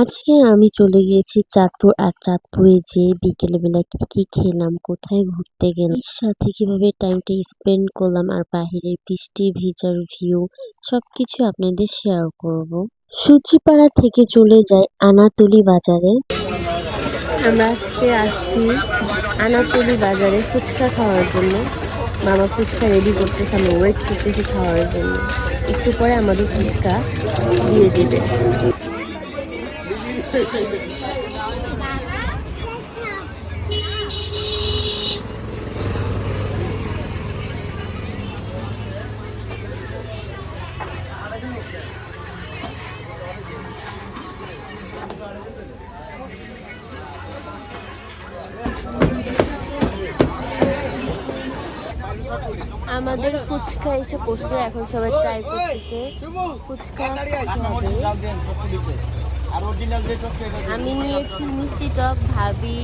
আজকে আমি চলে গিয়েছি চাঁদপুর। আর চাঁদপুরে যেয়ে বিকেলবেলা কি কি খেলাম, কোথায় ঘুরতে গেলাম, এর সাথে কিভাবে টাইমটা স্পেন্ড করলাম, আর বাহিরের বৃষ্টি ভিজার ভিউ সবকিছু আপনাদের শেয়ার করব। সূচিপাড়া থেকে চলে যাই আনাতলি বাজারে। আমরা আজকে আসছি আনাতলি বাজারে ফুচকা খাওয়ার জন্য। মামা ফুচকা রেডি করতেছে, আমরা ওয়েট করতেছি খাওয়ার জন্য। একটু পরে আমাদের ফুচকা দিয়ে দেবে। আমাদের ফুচকা এসে পড়ছে, এখন সবাই ট্রাই করতেছে ফুচকা হবে। আমি নিয়েছি মিষ্টি টক, ভাবি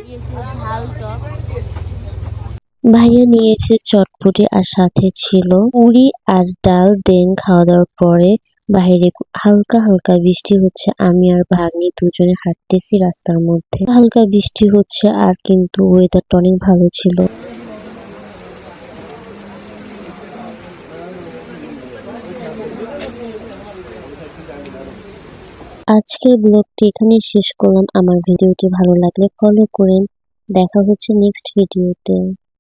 নিয়েছি ঝাল টক, ভাইয়া নিয়েছে চটপটি, আর সাথে ছিল পুরি আর ডাল। দেন খাওয়া দাওয়ার পরে বাইরে হালকা হালকা বৃষ্টি হচ্ছে। আমি আর ভাগ্নি দুজনে হাঁটতেছি রাস্তার মধ্যে, হালকা বৃষ্টি হচ্ছে, আর কিন্তু ওয়েদারটা অনেক ভালো ছিল। আজকের ব্লগটি এখানেই শেষ করলাম। আমার ভিডিওটি ভালো লাগলে ফলো করেন। দেখা হচ্ছে নেক্সট ভিডিওতে।